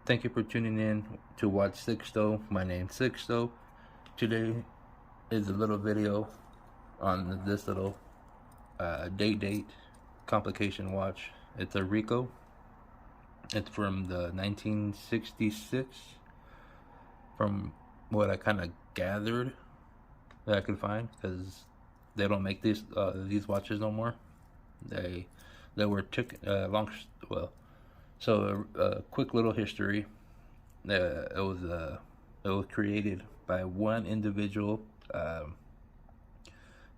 Thank you for tuning in to watch Sixto. My name's Sixto. Today is a little video on this little daydate complication watch. It's a Ricoh. It's from the 1966. From what I kind of gathered that I could find, because they don't make these watches no more. They were So a quick little history. It was created by one individual.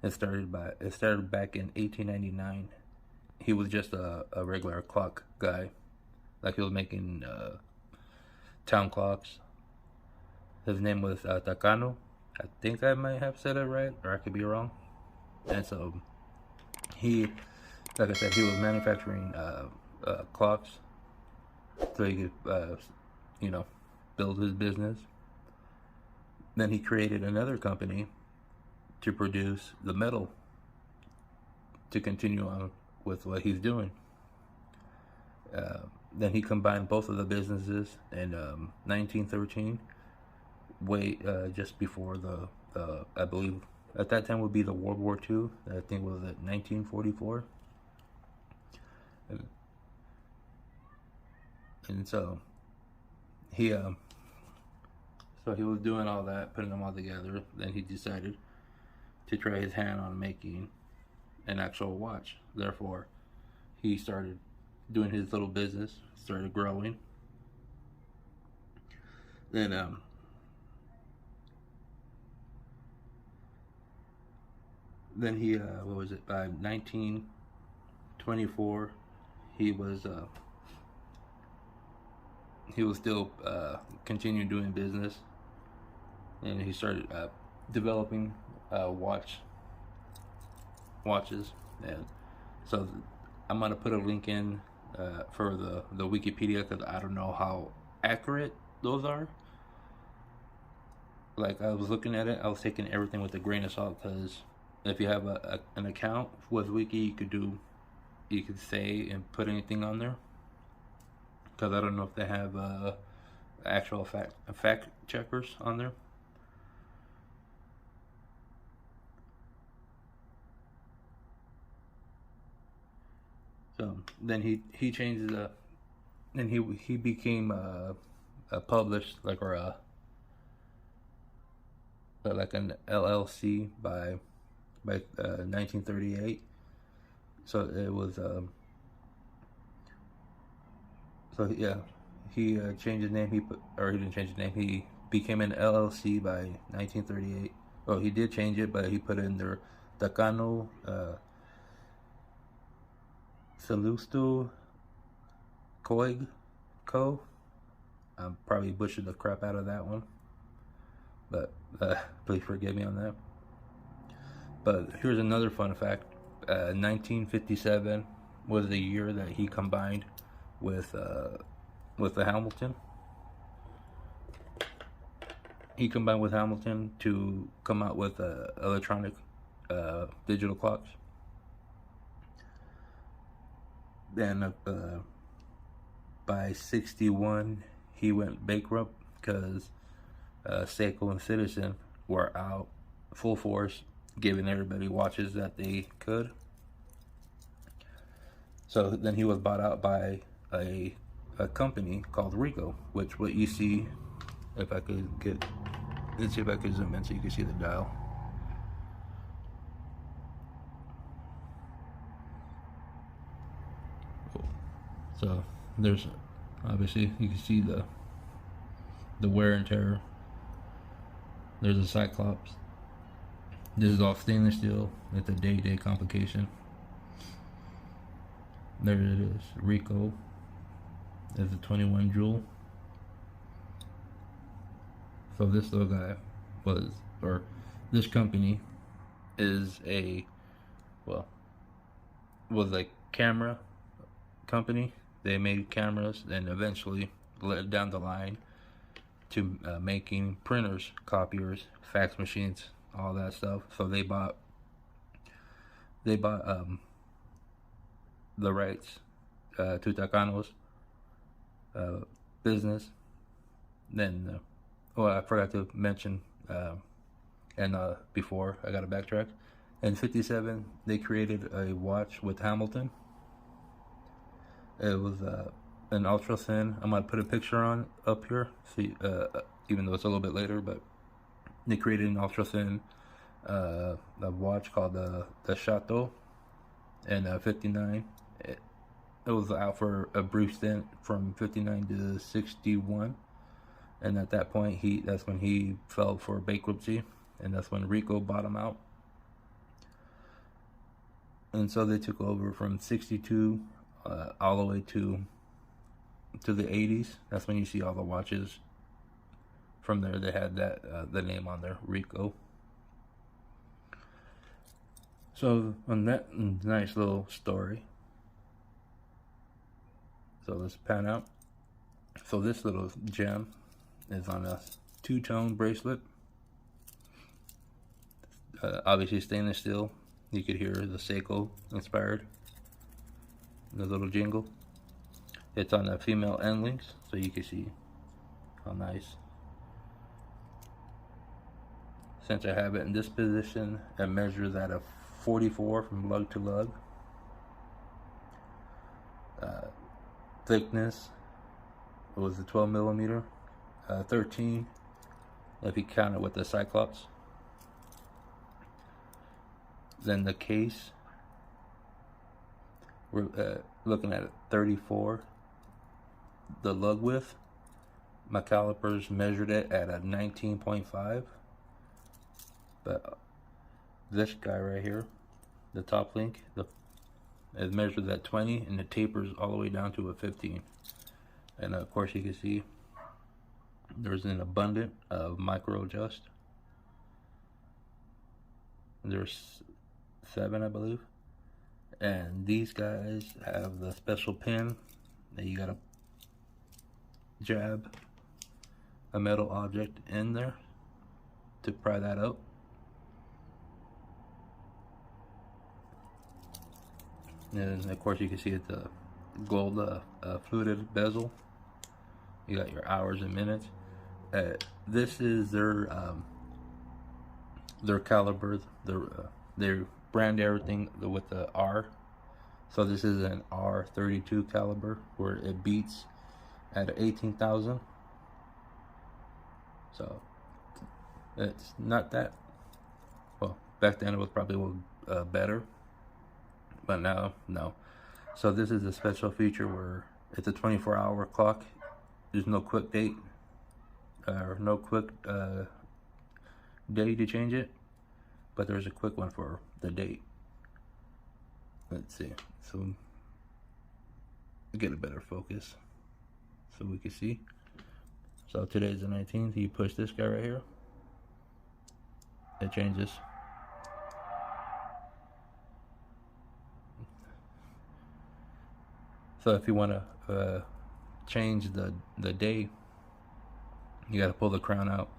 It started back in 1899. He was just a regular clock guy, like he was making town clocks. His name was Takano. I think I might have said it right, or I could be wrong. And so he, like I said, he was manufacturing clocks, so he could, build his business. Then he created another company to produce the metal to continue on with what he's doing. Then he combined both of the businesses in 1913, just before the I believe at that time would be the World War II. I think it was at 1944. And so he was doing all that, putting them all together. Then he decided to try his hand on making an actual watch. Therefore, he started doing his little business, started growing. Then he by 1924 he was still continuing doing business, and he started developing watches. And so I'm gonna put a link in for the Wikipedia, because I don't know how accurate those are. Like, I was looking at it, I was taking everything with a grain of salt, because if you have an account with Wiki, you could say and put anything on there, because I don't know if they have actual fact checkers on there. So then he changed and he became published, like an LLC by 1938. So it was he changed his name. He didn't change his name. He became an LLC by 1938. Oh, he did change it, but he put in there Takano Salusto Koig Co. I'm probably butchered the crap out of that one, but please forgive me on that. But here's another fun fact. 1957 was the year that he combined with the Hamilton. He combined with Hamilton to come out with electronic digital clocks. Then by 61 he went bankrupt, because Seiko and Citizen were out full force, giving everybody watches that they could. So then he was bought out by a company called Ricoh, which what you see, if I could let's see if I could zoom in so you can see the dial. So there's, obviously you can see the wear and tear. There's a Cyclops. This is all stainless steel. It's a day-day complication. There it is. Ricoh. There's a 21 jewel. So this little guy this company is was a camera company. They made cameras, and eventually led down the line to making printers, copiers, fax machines, all that stuff. So they bought the rights to Takano's business, Then, well, I forgot to mention, and before I got to backtrack. In '57, they created a watch with Hamilton. It was an ultra thin. I'm gonna put a picture on up here. See, even though it's a little bit later, but they created an ultra thin a watch called the Chateau in '59. It was out for a brief stint from '59 to '61, and at that point, that's when he filed for bankruptcy, and that's when Ricoh bought him out. And so they took over from '62 all the way to the '80s. That's when you see all the watches. From there, they had that the name on there, Ricoh. So on that nice little story, so let's pan out. So this little gem is on a two-tone bracelet. Obviously stainless steel. You could hear the Seiko inspired. The little jingle. It's on the female end links, so you can see how nice. Since I have it in this position, it measures at a 44 from lug to lug. Thickness was a 12 millimeter, 13 if you count it with the Cyclops. Then the case, we're looking at a 34. The lug width, my calipers measured it at a 19.5. But this guy right here, the top link, it measures at 20, and it tapers all the way down to a 15. And of course you can see there's an abundance of micro adjust. There's 7, I believe. And these guys have the special pin that you gotta jab a metal object in there to pry that out. And of course you can see it's a gold fluted bezel. You got your hours and minutes. This is their caliber. They brand everything with the R. So this is an R-32 caliber where it beats at 18,000. So it's not that, well, back then it was probably better, but now no. So this is a special feature where it's a 24-hour clock. There's no quick date or no quick day to change it, but there's a quick one for the date. Let's see, so get a better focus so we can see. So today's the 19th. You push this guy right here, it changes. So if you want to change the day, you got to pull the crown out,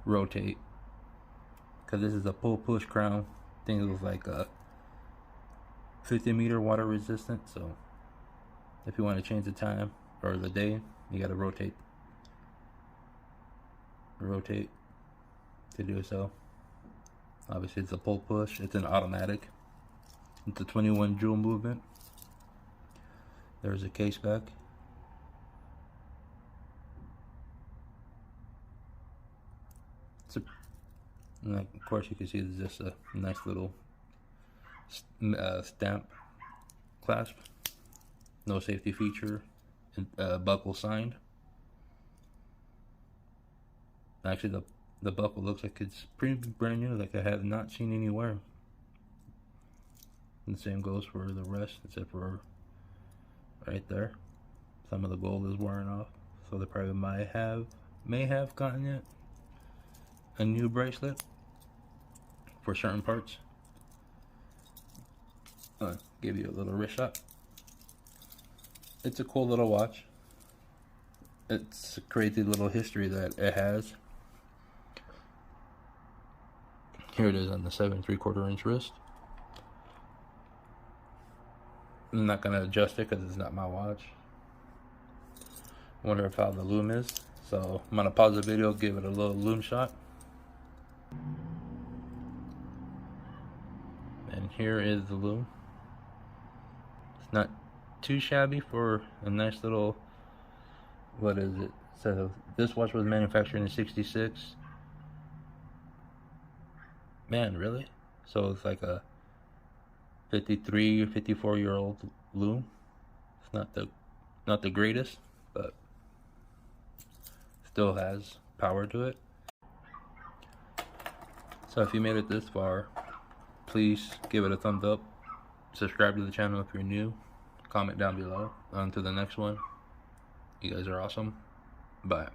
rotate, because this is a pull push crown. I think it was like a 50-meter water resistant. So if you want to change the time or the day, you got to rotate to do so. Obviously it's a pull push, it's an automatic, it's a 21 joule movement. There's a case back. And of course you can see there's just a nice little stamp clasp, no safety feature, buckle signed. Actually the buckle looks like it's pretty brand new, like I have not seen anywhere. And the same goes for the rest, except for right there. Some of the gold is wearing off, so they probably may have gotten it a new bracelet for certain parts. Give you a little wrist shot. It's a cool little watch. It's a crazy little history that it has. Here it is on the 7 3/4 inch wrist. I'm not gonna adjust it because it's not my watch. I wonder how the Loom is. So I'm gonna pause the video, give it a little loom shot. And here is the loom. It's not too shabby for a nice little, what is it? So this watch was manufactured in '66. Man, really? So it's like a 53 or 54-year-old loom. It's not the greatest, but still has power to it. So if you made it this far, please give it a thumbs up. Subscribe to the channel if you're new. Comment down below. On to the next one. You guys are awesome. Bye.